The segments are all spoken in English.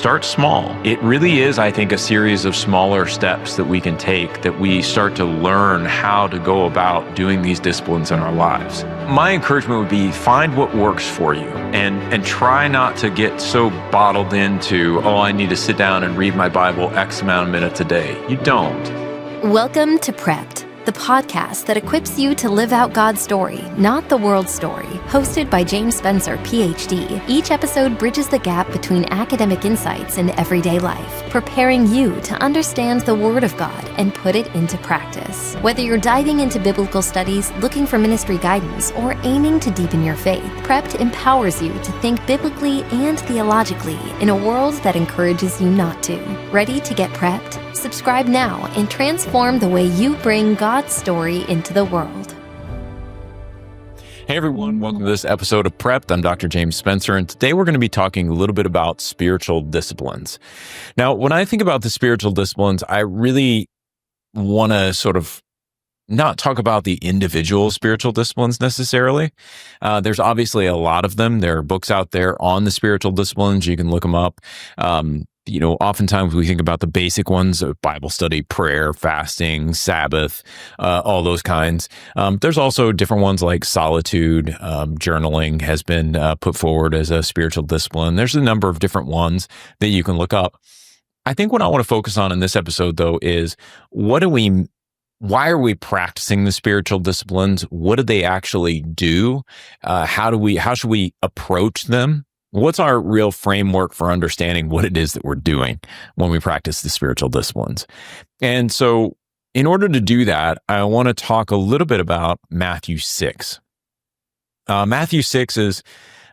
start small. It really is, I think, a series of smaller steps that we can take, that we start to learn how to go about doing these disciplines in our lives. My encouragement would be find what works for you and try not to get so bottled into, oh, I need to sit down and read my Bible X amount of minutes a day. You don't. Welcome to Prepped, the podcast that equips you to live out God's story, not the world's story. Hosted by James Spencer, PhD, each episode bridges the gap between academic insights and everyday life, preparing you to understand the Word of God and put it into practice. Whether you're diving into biblical studies, looking for ministry guidance, or aiming to deepen your faith, Prepped empowers you to think biblically and theologically in a world that encourages you not to. Ready to get prepped? Subscribe now and transform the way you bring God's story into the world. Hey everyone, welcome to this episode of Prepped. I'm Dr. James Spencer, and today we're going to be talking a little bit about spiritual disciplines. Now, when I think about the spiritual disciplines, I really want to sort of not talk about the individual spiritual disciplines necessarily. There's obviously a lot of them. There are books out there on the spiritual disciplines. You can look them up. Oftentimes we think about the basic ones of Bible study, prayer, fasting, Sabbath, all those kinds. There's also different ones like solitude, journaling has been put forward as a spiritual discipline. There's a number of different ones that you can look up. I think what I want to focus on in this episode, though, is why are we practicing the spiritual disciplines? What do they actually do? How should we approach them? What's our real framework for understanding what it is that we're doing when we practice the spiritual disciplines? And so in order to do that, I want to talk a little bit about Matthew 6. Matthew 6 is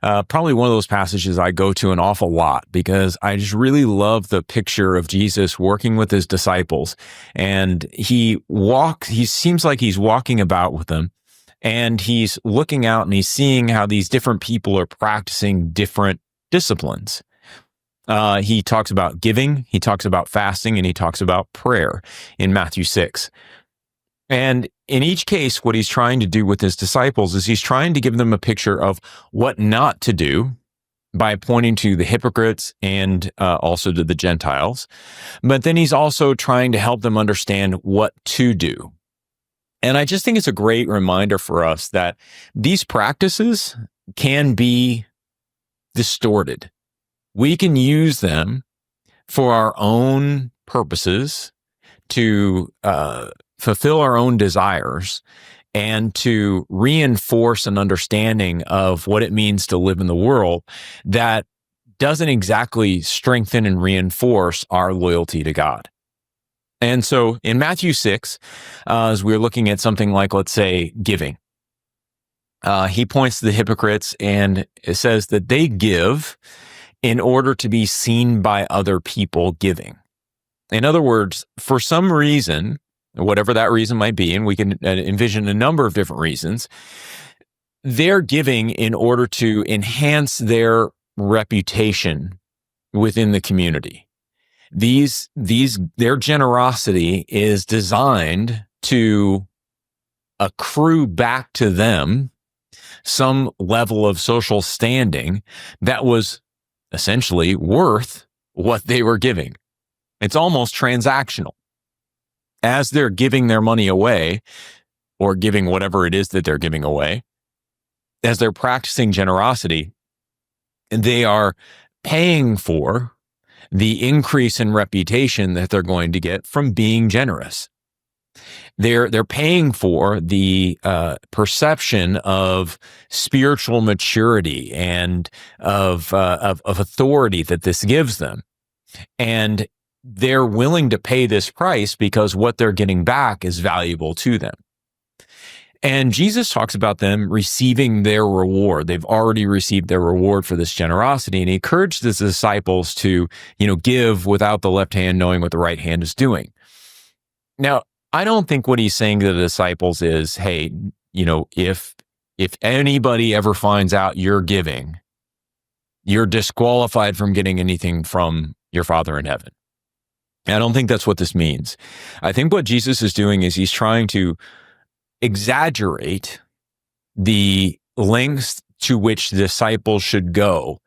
probably one of those passages I go to an awful lot because I just really love the picture of Jesus working with his disciples. And he seems like he's walking about with them. And he's looking out and he's seeing how these different people are practicing different disciplines. He talks about giving, he talks about fasting, and he talks about prayer in Matthew 6. And in each case, what he's trying to do with his disciples is he's trying to give them a picture of what not to do by pointing to the hypocrites and also to the Gentiles. But then he's also trying to help them understand what to do. And I just think it's a great reminder for us that these practices can be distorted. We can use them for our own purposes, to fulfill our own desires, and to reinforce an understanding of what it means to live in the world that doesn't exactly strengthen and reinforce our loyalty to God. And so in Matthew 6, as we're looking at something like, let's say, giving, he points to the hypocrites and it says that they give in order to be seen by other people giving. In other words, for some reason, whatever that reason might be, and we can envision a number of different reasons, they're giving in order to enhance their reputation within the community. Their generosity is designed to accrue back to them some level of social standing that was essentially worth what they were giving. It's almost transactional. As they're giving their money away, or giving whatever it is that they're giving away, as they're practicing generosity, they are paying for the increase in reputation that they're going to get from being generous. They're paying for the perception of spiritual maturity and of authority that this gives them. And they're willing to pay this price because what they're getting back is valuable to them. And Jesus talks about them receiving their reward. They've already received their reward for this generosity. And he encouraged his disciples to, give without the left hand knowing what the right hand is doing. Now, I don't think what he's saying to the disciples is, hey, if anybody ever finds out you're giving, you're disqualified from getting anything from your Father in heaven. I don't think that's what this means. I think what Jesus is doing is he's trying to exaggerate the lengths to which disciples should go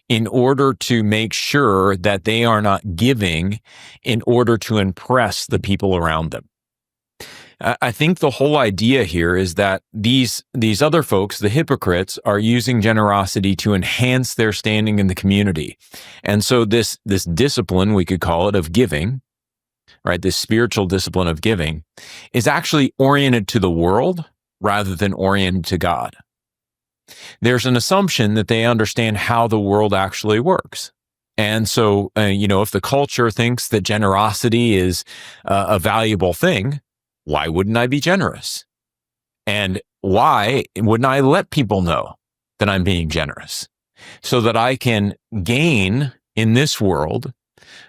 in order to make sure that they are not giving in order to impress the people around them. I think the whole idea here is that these other folks, the hypocrites, are using generosity to enhance their standing in the community. And so this discipline, we could call it, of giving, right? This spiritual discipline of giving is actually oriented to the world rather than oriented to God. There's an assumption that they understand how the world actually works. And so, if the culture thinks that generosity is a valuable thing, why wouldn't I be generous? And why wouldn't I let people know that I'm being generous so that I can gain in this world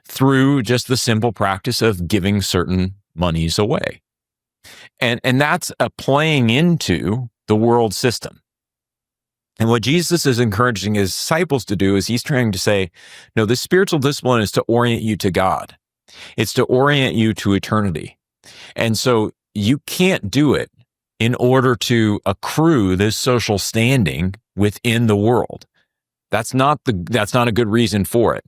through just the simple practice of giving certain monies away? And that's a playing into the world system. And what Jesus is encouraging his disciples to do is he's trying to say, no, this spiritual discipline is to orient you to God. It's to orient you to eternity. And so you can't do it in order to accrue this social standing within the world. That's not a good reason for it.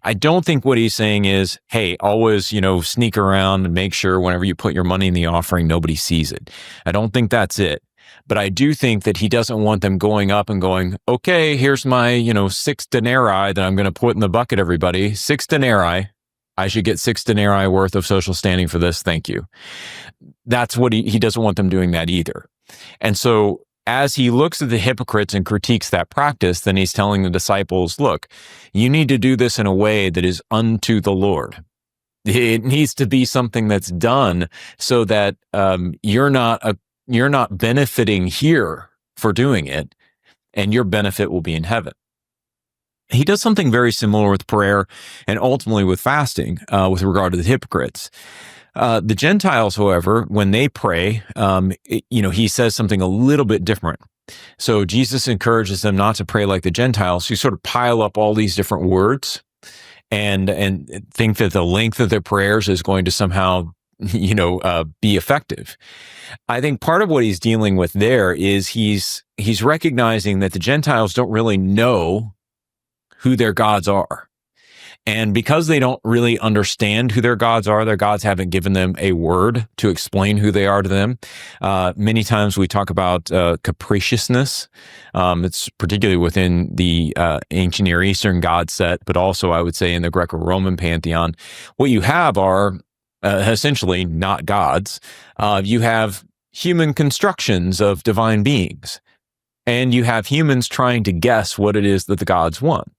I don't think what he's saying is, hey, always, sneak around and make sure whenever you put your money in the offering, nobody sees it. I don't think that's it. But I do think that he doesn't want them going up and going, okay, here's my, 6 denarii that I'm going to put in the bucket, everybody. 6 denarii. I should get 6 denarii worth of social standing for this. Thank you. That's what he doesn't want them doing that either. And so as he looks at the hypocrites and critiques that practice, then he's telling the disciples, look, you need to do this in a way that is unto the Lord. It needs to be something that's done so that you're not benefiting here for doing it, and your benefit will be in heaven. He does something very similar with prayer and ultimately with fasting with regard to the hypocrites. The Gentiles, however, when they pray, he says something a little bit different. So Jesus encourages them not to pray like the Gentiles, who sort of pile up all these different words and think that the length of their prayers is going to somehow be effective. I think part of what he's dealing with there is he's recognizing that the Gentiles don't really know who their gods are. And because they don't really understand who their gods are, their gods haven't given them a word to explain who they are to them. Many times we talk about capriciousness. It's particularly within the ancient Near Eastern god set, but also I would say in the Greco-Roman pantheon. What you have are essentially not gods. You have human constructions of divine beings, and you have humans trying to guess what it is that the gods want.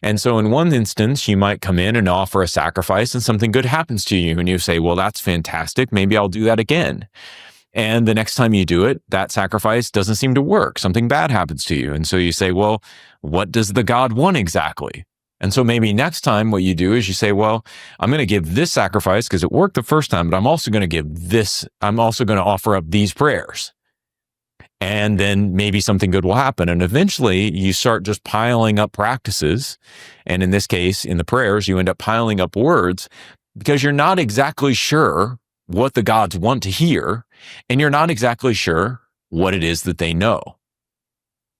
And so in one instance, you might come in and offer a sacrifice and something good happens to you. And you say, well, that's fantastic. Maybe I'll do that again. And the next time you do it, that sacrifice doesn't seem to work. Something bad happens to you. And so you say, well, what does the God want exactly? And so maybe next time what you do is you say, well, I'm going to give this sacrifice because it worked the first time, but I'm also going to offer up these prayers. And then maybe something good will happen. And eventually you start just piling up practices. And in this case, in the prayers, you end up piling up words because you're not exactly sure what the gods want to hear. And you're not exactly sure what it is that they know.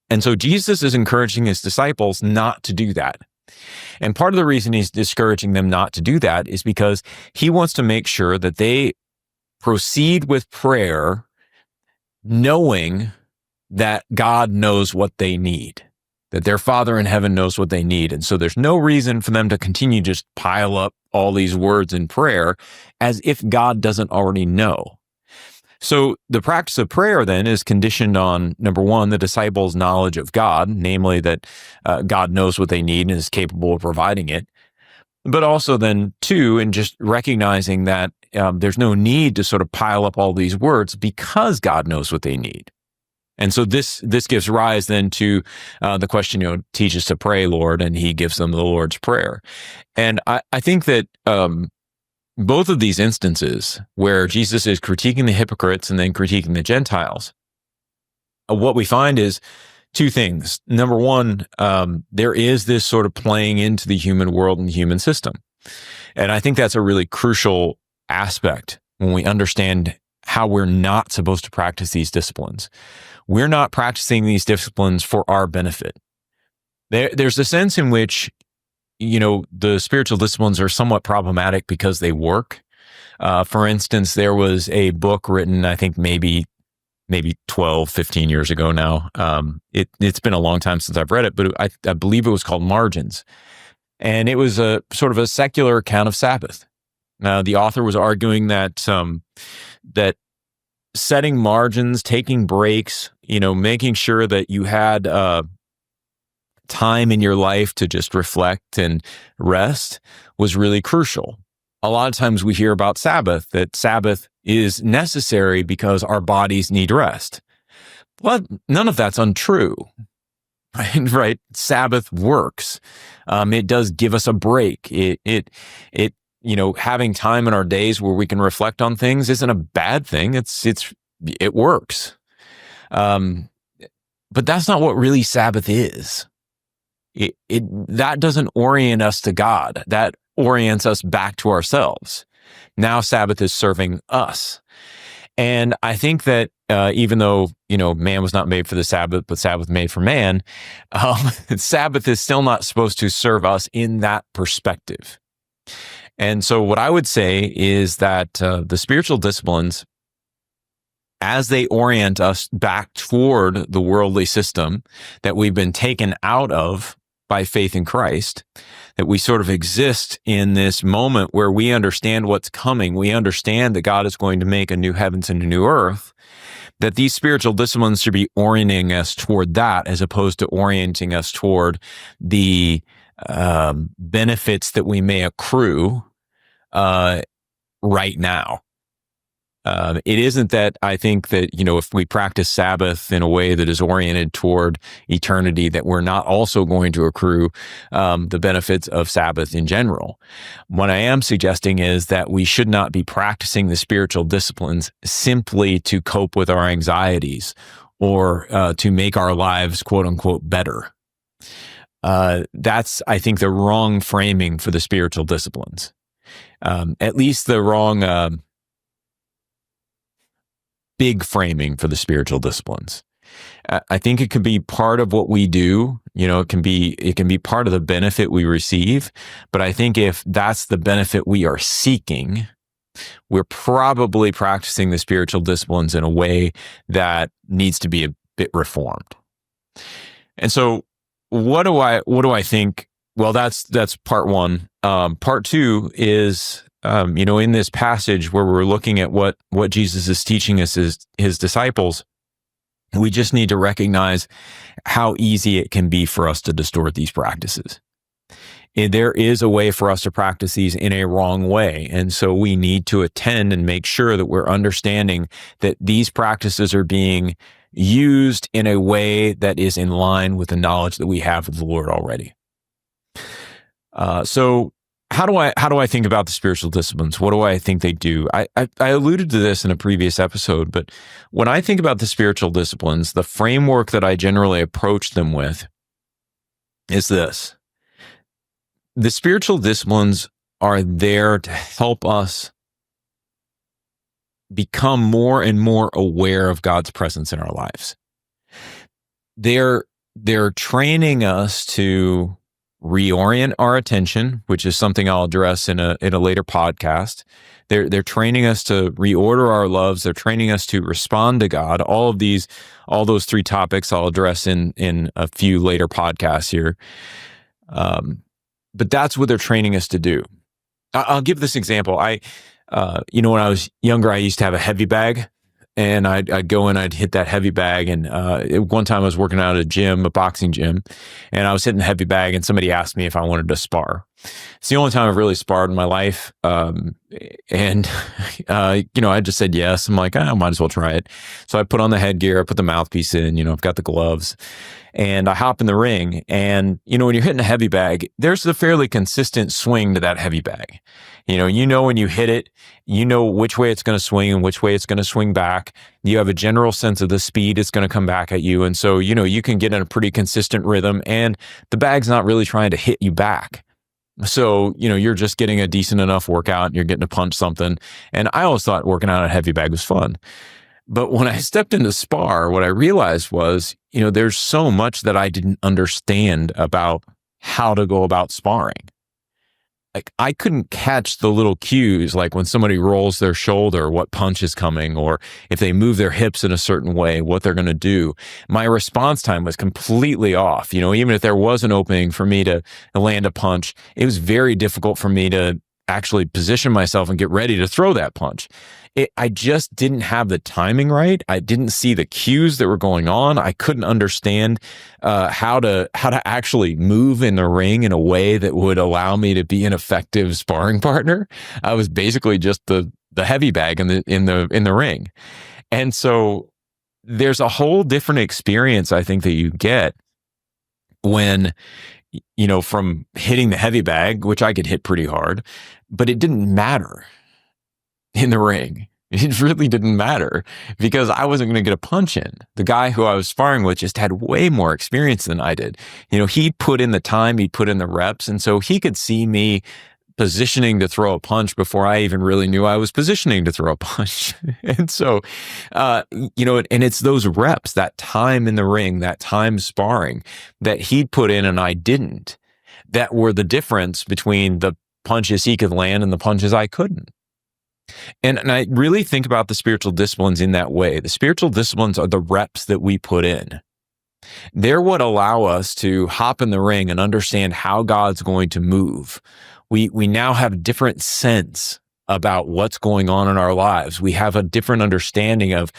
And so Jesus is encouraging his disciples not to do that. And part of the reason he's discouraging them not to do that is because he wants to make sure that they proceed with prayer knowing that God knows what they need, that their Father in heaven knows what they need. And so there's no reason for them to continue just pile up all these words in prayer as if God doesn't already know. So the practice of prayer then is conditioned on, number one, the disciples' knowledge of God, namely that God knows what they need and is capable of providing it. But also then, two, in just recognizing that there's no need to sort of pile up all these words because God knows what they need. And so this gives rise then to the question, teach us to pray, Lord, and he gives them the Lord's Prayer. And I think that both of these instances where Jesus is critiquing the hypocrites and then critiquing the Gentiles, what we find is two things. Number one, there is this sort of playing into the human world and the human system. And I think that's a really crucial aspect when we understand how we're not supposed to practice these disciplines. we're not practicing these disciplines for our benefit. There's a sense in which, the spiritual disciplines are somewhat problematic because they work. For instance, there was a book written, I think maybe 12, 15 years ago now. It's been a long time since I've read it, but I believe it was called Margins. And it was a sort of a secular account of Sabbath. Now, the author was arguing that that setting margins, taking breaks, making sure that you had time in your life to just reflect and rest was really crucial. A lot of times we hear about Sabbath, that Sabbath is necessary because our bodies need rest. Well, none of that's untrue, right? Sabbath works. It does give us a break. It having time in our days where we can reflect on things isn't a bad thing. It works. But that's not what really Sabbath is. That doesn't orient us to God. That orients us back to ourselves. Now Sabbath is serving us. And I think that even though, man was not made for the Sabbath, but Sabbath made for man, Sabbath is still not supposed to serve us in that perspective. And so what I would say is that the spiritual disciplines, as they orient us back toward the worldly system that we've been taken out of by faith in Christ, that we sort of exist in this moment where we understand what's coming. We understand that God is going to make a new heavens and a new earth, that these spiritual disciplines should be orienting us toward that as opposed to orienting us toward the benefits that we may accrue right now. It isn't that I think that, if we practice Sabbath in a way that is oriented toward eternity, that we're not also going to accrue the benefits of Sabbath in general. What I am suggesting is that we should not be practicing the spiritual disciplines simply to cope with our anxieties or to make our lives, quote unquote, better. That's, I think, the wrong framing for the spiritual disciplines. At least the wrong big framing for the spiritual disciplines. I think it could be part of what we do. It can be part of the benefit we receive. But I think if that's the benefit we are seeking, we're probably practicing the spiritual disciplines in a way that needs to be a bit reformed. And so, what do I think? Well, that's part one. Part two is, in this passage where we're looking at what Jesus is teaching us as his disciples, we just need to recognize how easy it can be for us to distort these practices. There is a way for us to practice these in a wrong way. And so we need to attend and make sure that we're understanding that these practices are being used in a way that is in line with the knowledge that we have of the Lord already. So how do I think about the spiritual disciplines? What do I think they do? I alluded to this in a previous episode, but when I think about the spiritual disciplines, the framework that I generally approach them with is this. The spiritual disciplines are there to help us become more and more aware of God's presence in our lives. They're training us to reorient our attention, which is something I'll address in a later podcast. They're training us to reorder our loves. They're training us to respond to God. All those three topics I'll address in a few later podcasts here. But that's what they're training us to do. I'll give this example. When I was younger, I used to have a heavy bag, and I'd go in, I'd hit that heavy bag. And one time I was working out at a boxing gym, and I was hitting the heavy bag, and somebody asked me if I wanted to spar. It's the only time I've really sparred in my life. I just said yes. I'm like, I might as well try it. So I put on the headgear, I put the mouthpiece in, I've got the gloves, and I hop in the ring. And, when you're hitting a heavy bag, there's a fairly consistent swing to that heavy bag. When you hit it, which way it's going to swing and which way it's going to swing back. You have a general sense of the speed it's going to come back at you. And so, you can get in a pretty consistent rhythm, and the bag's not really trying to hit you back. So, you're just getting a decent enough workout, and you're getting to punch something. And I always thought working out a heavy bag was fun. But when I stepped into spar, what I realized was, there's so much that I didn't understand about how to go about sparring. Like, I couldn't catch the little cues, like when somebody rolls their shoulder, what punch is coming, or if they move their hips in a certain way, what they're going to do. My response time was completely off. Even if there was an opening for me to land a punch, it was very difficult for me to actually position myself and get ready to throw that punch. I just didn't have the timing right. I didn't see the cues that were going on. I couldn't understand how to actually move in the ring in a way that would allow me to be an effective sparring partner. I was basically just the heavy bag in the ring. And so there's a whole different experience, I think, that you get when, from hitting the heavy bag, which I could hit pretty hard, but it didn't matter in the ring. It really didn't matter because I wasn't going to get a punch in. The guy who I was sparring with just had way more experience than I did. He put in the time, he put in the reps, and so he could see me positioning to throw a punch before I even really knew I was positioning to throw a punch. And so, and it's those reps, that time in the ring, that time sparring that he'd put in and I didn't, that were the difference between the punches he could land and the punches I couldn't. And I really think about the spiritual disciplines in that way. The spiritual disciplines are the reps that we put in. They're what allow us to hop in the ring and understand how God's going to move. We now have a different sense about what's going on in our lives. We have a different understanding of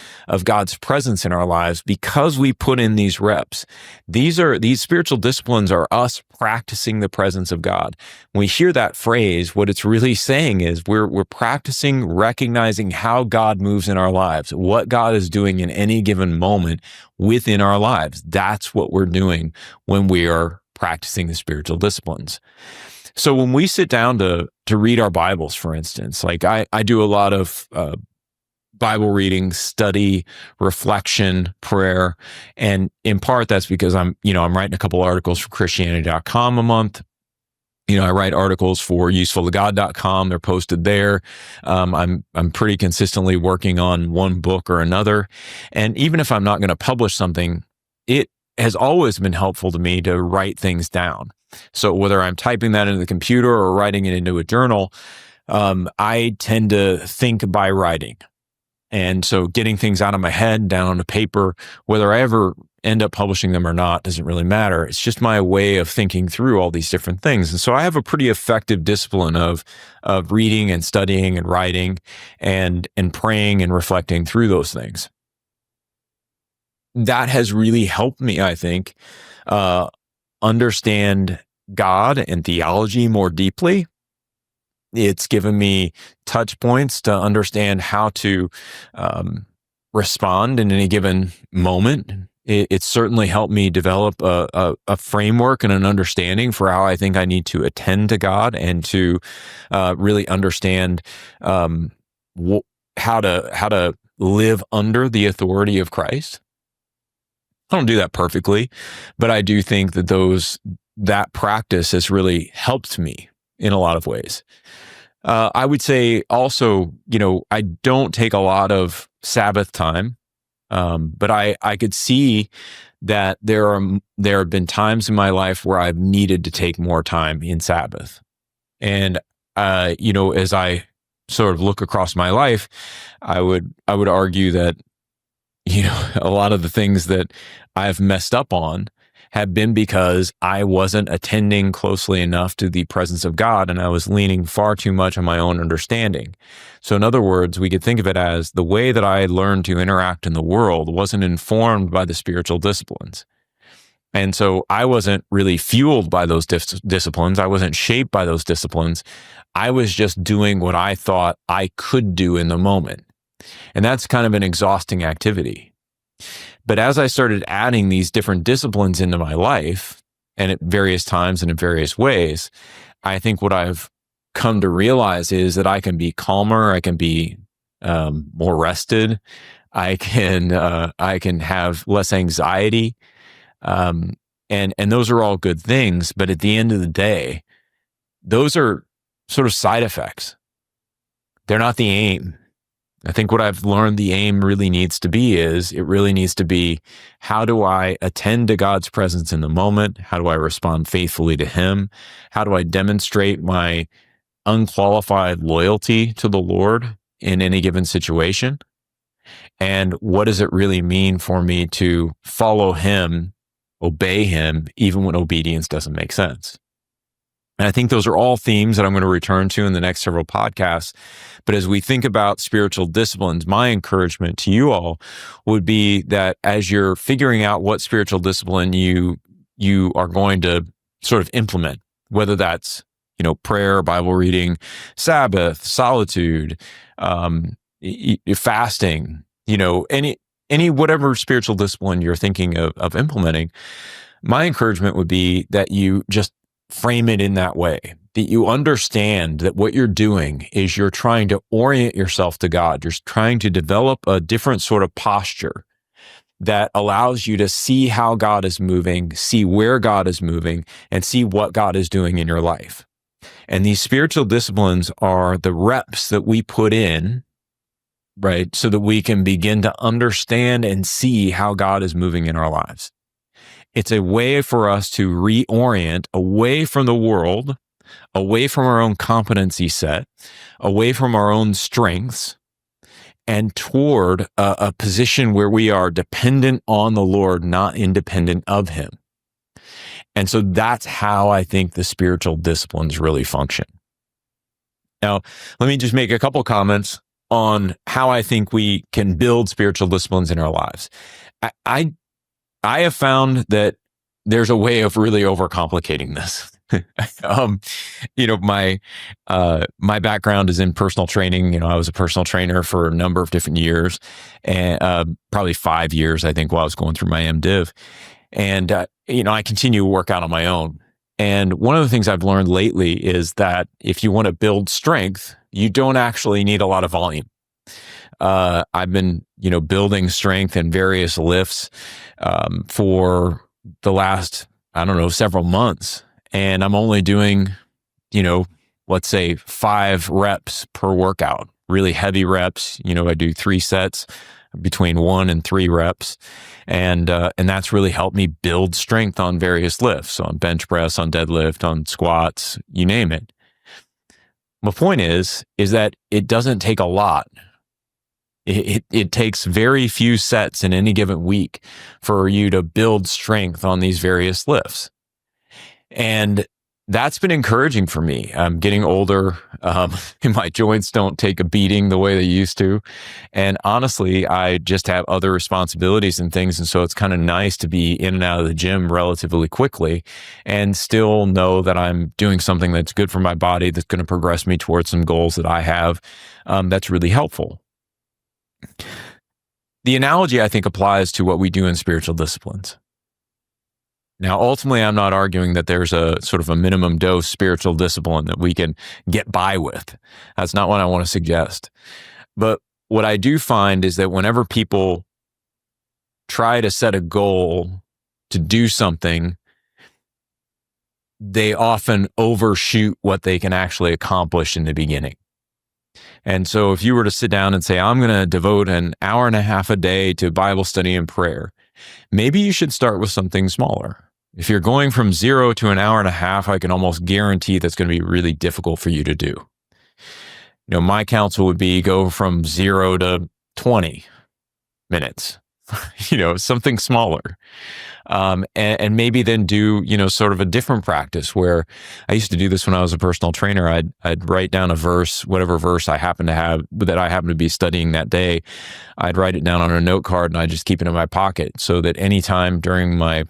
God's presence in our lives because we put in these reps. These spiritual disciplines are us practicing the presence of God. When we hear that phrase, what it's really saying is we're practicing recognizing how God moves in our lives, what God is doing in any given moment within our lives. That's what we're doing when we are practicing the spiritual disciplines. So when we sit down to read our Bibles, for instance, like I do a lot of Bible reading, study, reflection, prayer. And in part, that's because I'm writing a couple articles for Christianity.com a month. I write articles for usefultogod.com. They're posted there. I'm pretty consistently working on one book or another. And even if I'm not going to publish something, it has always been helpful to me to write things down. So whether I'm typing that into the computer or writing it into a journal, I tend to think by writing. And so getting things out of my head, down onto paper, whether I ever end up publishing them or not, doesn't really matter. It's just my way of thinking through all these different things. And so I have a pretty effective discipline of reading and studying and writing and praying and reflecting through those things. That has really helped me, I think, understand God and theology more deeply. It's given me touch points to understand how to respond in any given moment. It's certainly helped me develop a framework and an understanding for how I think I need to attend to God and to really understand how to live under the authority of Christ. I don't do that perfectly, but I do think that practice has really helped me in a lot of ways. I would say also, I don't take a lot of Sabbath time, but I could see that there have been times in my life where I've needed to take more time in Sabbath. And, as I sort of look across my life, I would argue that, a lot of the things that I've messed up on have been because I wasn't attending closely enough to the presence of God and I was leaning far too much on my own understanding. So in other words, we could think of it as the way that I learned to interact in the world wasn't informed by the spiritual disciplines. And so I wasn't really fueled by those disciplines. I wasn't shaped by those disciplines. I was just doing what I thought I could do in the moment. And that's kind of an exhausting activity. But as I started adding these different disciplines into my life, and at various times and in various ways, I think what I've come to realize is that I can be calmer, I can be more rested, I can have less anxiety, and those are all good things. But at the end of the day, those are sort of side effects. They're not the aim. I think what I've learned the aim really needs to be is it really needs to be, how do I attend to God's presence in the moment? How do I respond faithfully to Him? How do I demonstrate my unqualified loyalty to the Lord in any given situation? And what does it really mean for me to follow Him, obey Him, even when obedience doesn't make sense? And I think those are all themes that I'm going to return to in the next several podcasts. But as we think about spiritual disciplines, my encouragement to you all would be that as you're figuring out what spiritual discipline you are going to sort of implement, whether that's, prayer, Bible reading, Sabbath, solitude, fasting, any whatever spiritual discipline you're thinking of implementing, my encouragement would be that you just frame it in that way, that you understand that what you're doing is you're trying to orient yourself to God. You're trying to develop a different sort of posture that allows you to see how God is moving, see where God is moving, and see what God is doing in your life. And these spiritual disciplines are the reps that we put in, right, so that we can begin to understand and see how God is moving in our lives. It's a way for us to reorient away from the world, away from our own competency set, away from our own strengths, and toward a position where we are dependent on the Lord, not independent of Him. And so that's how I think the spiritual disciplines really function. Now, let me just make a couple comments on how I think we can build spiritual disciplines in our lives. I have found that there's a way of really overcomplicating this. My background is in personal training. I was a personal trainer for a number of different years, and probably 5 years, I think, while I was going through my MDiv. And I continue to work out on my own. And one of the things I've learned lately is that if you want to build strength, you don't actually need a lot of volume. I've been, building strength in various lifts for the last, several months. And I'm only doing, let's say 5 reps per workout, really heavy reps. I do 3 sets between 1 and 3 reps. And that's really helped me build strength on various lifts, on bench press, on deadlift, on squats, you name it. My point is that it doesn't take a lot. It takes very few sets in any given week for you to build strength on these various lifts. And that's been encouraging for me. I'm getting older. My joints don't take a beating the way they used to. And honestly, I just have other responsibilities and things. And so it's kind of nice to be in and out of the gym relatively quickly and still know that I'm doing something that's good for my body, that's going to progress me towards some goals that I have. That's really helpful. The analogy, I think, applies to what we do in spiritual disciplines. Now, ultimately, I'm not arguing that there's a sort of a minimum dose spiritual discipline that we can get by with. That's not what I want to suggest. But what I do find is that whenever people try to set a goal to do something, they often overshoot what they can actually accomplish in the beginning. And so if you were to sit down and say, I'm going to devote an hour and a half a day to Bible study and prayer, maybe you should start with something smaller. If you're going from 0 to an hour and a half, I can almost guarantee that's going to be really difficult for you to do. My counsel would be go from 0 to 20 minutes, something smaller. And maybe then do, sort of a different practice where I used to do this when I was a personal trainer. I'd write down a verse, whatever verse I happen to have that I happen to be studying that day. I'd write it down on a note card and I'd just keep it in my pocket so that anytime during my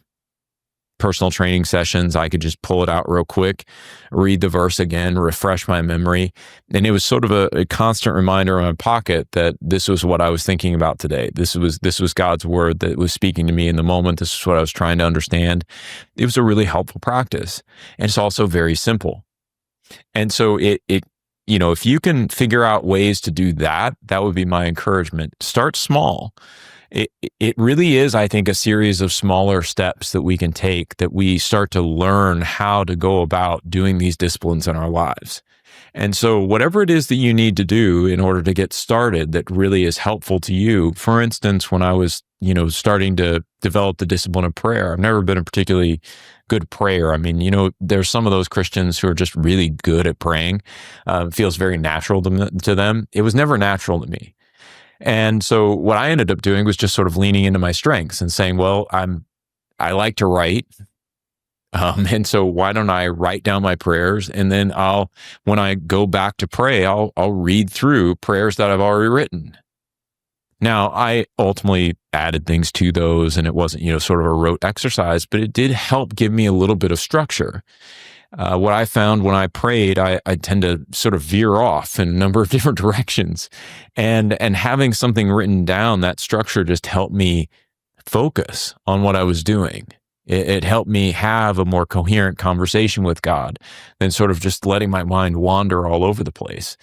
personal training sessions, I could just pull it out real quick, read the verse again, refresh my memory. And it was sort of a constant reminder in my pocket that this was what I was thinking about today. This was God's word that was speaking to me in the moment. This is what I was trying to understand. It was a really helpful practice. And it's also very simple. And so if you can figure out ways to do that, that would be my encouragement. Start small. It really is, I think, a series of smaller steps that we can take, that we start to learn how to go about doing these disciplines in our lives. And so whatever it is that you need to do in order to get started that really is helpful to you. For instance, when I was, starting to develop the discipline of prayer, I've never been a particularly good prayer. I mean, there's some of those Christians who are just really good at praying. It feels very natural to them. It was never natural to me. And so what I ended up doing was just sort of leaning into my strengths and saying, well, I like to write. And so why don't I write down my prayers, and then when I go back to pray, I'll read through prayers that I've already written. Now, I ultimately added things to those, and it wasn't, sort of a rote exercise, but it did help give me a little bit of structure. What I found when I prayed, I tend to sort of veer off in a number of different directions, and having something written down, that structure just helped me focus on what I was doing. It helped me have a more coherent conversation with God than sort of just letting my mind wander all over the place,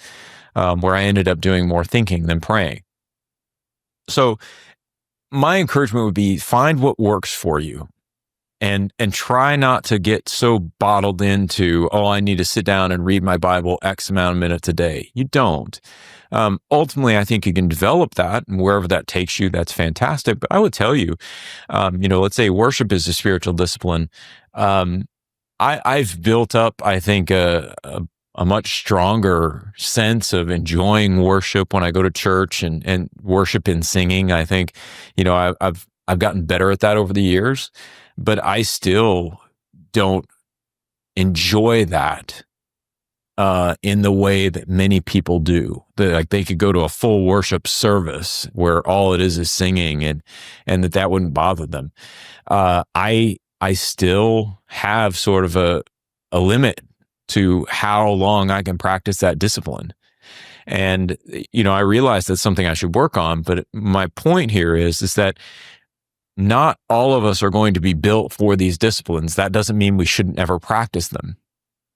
where I ended up doing more thinking than praying. So my encouragement would be find what works for you, and try not to get so bottled into, I need to sit down and read my Bible X amount of minutes a day. You don't. Ultimately, I think you can develop that, and wherever that takes you, that's fantastic. But I would tell you, let's say worship is a spiritual discipline. I've built up, I think, a much stronger sense of enjoying worship when I go to church and worship in singing. I think, I've gotten better at that over the years, but I still don't enjoy that in the way that many people do. They could go to a full worship service where all it is singing, and that wouldn't bother them. I still have sort of a limit to how long I can practice that discipline. And, I realize that's something I should work on. But my point here is that not all of us are going to be built for these disciplines. That doesn't mean we shouldn't ever practice them.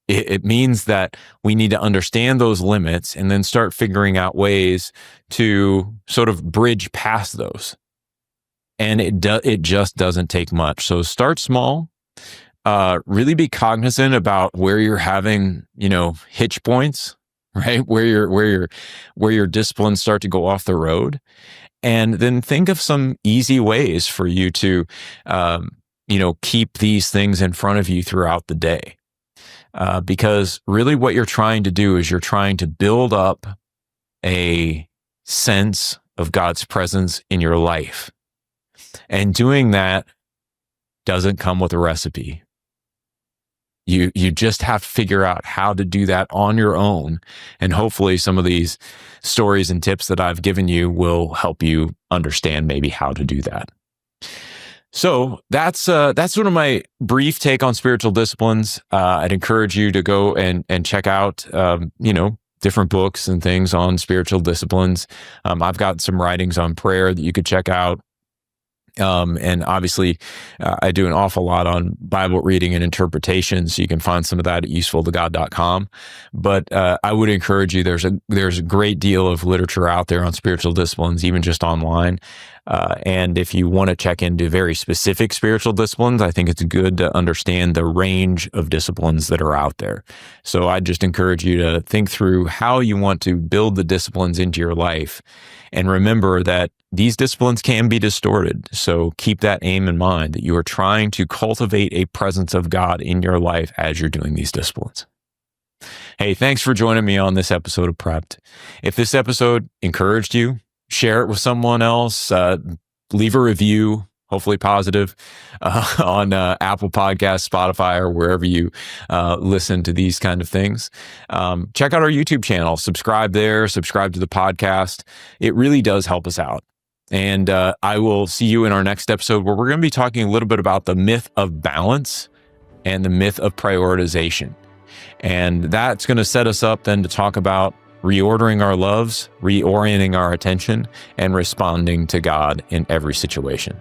It means that we need to understand those limits and then start figuring out ways to sort of bridge past those. And it just doesn't take much. So start small. Really be cognizant about where you're having, hitch points, right? Where your disciplines start to go off the road. And then think of some easy ways for you to, keep these things in front of you throughout the day. Because really what you're trying to do is you're trying to build up a sense of God's presence in your life. And doing that doesn't come with a recipe. You just have to figure out how to do that on your own. And hopefully some of these stories and tips that I've given you will help you understand maybe how to do that. So that's sort of my brief take on spiritual disciplines. I'd encourage you to go and check out, different books and things on spiritual disciplines. I've got some writings on prayer that you could check out. And obviously, I do an awful lot on Bible reading and interpretation, so you can find some of that at usefultogod.com. But I would encourage you, there's a great deal of literature out there on spiritual disciplines, even just online. And if you want to check into very specific spiritual disciplines, I think it's good to understand the range of disciplines that are out there. So I just encourage you to think through how you want to build the disciplines into your life. And remember that these disciplines can be distorted. So keep that aim in mind, that you are trying to cultivate a presence of God in your life as you're doing these disciplines. Hey, thanks for joining me on this episode of Prepped. If this episode encouraged you, share it with someone else, leave a review, hopefully positive, on Apple Podcasts, Spotify, or wherever you listen to these kind of things. Check out our YouTube channel, subscribe there, subscribe to the podcast. It really does help us out. And I will see you in our next episode, where we're going to be talking a little bit about the myth of balance and the myth of prioritization. And that's going to set us up then to talk about reordering our loves, reorienting our attention, and responding to God in every situation.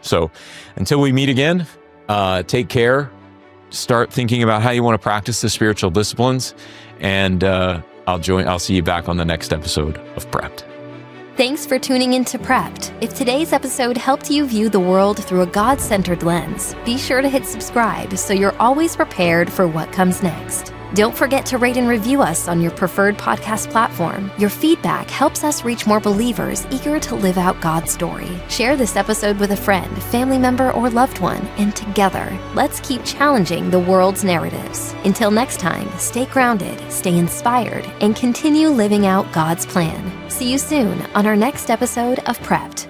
So until we meet again, take care, start thinking about how you want to practice the spiritual disciplines, and I'll see you back on the next episode of Prepped. Thanks for tuning in to Prepped. If today's episode helped you view the world through a God-centered lens, be sure to hit subscribe so you're always prepared for what comes next. Don't forget to rate and review us on your preferred podcast platform. Your feedback helps us reach more believers eager to live out God's story. Share this episode with a friend, family member, or loved one, and together, let's keep challenging the world's narratives. Until next time, stay grounded, stay inspired, and continue living out God's plan. See you soon on our next episode of Prepped.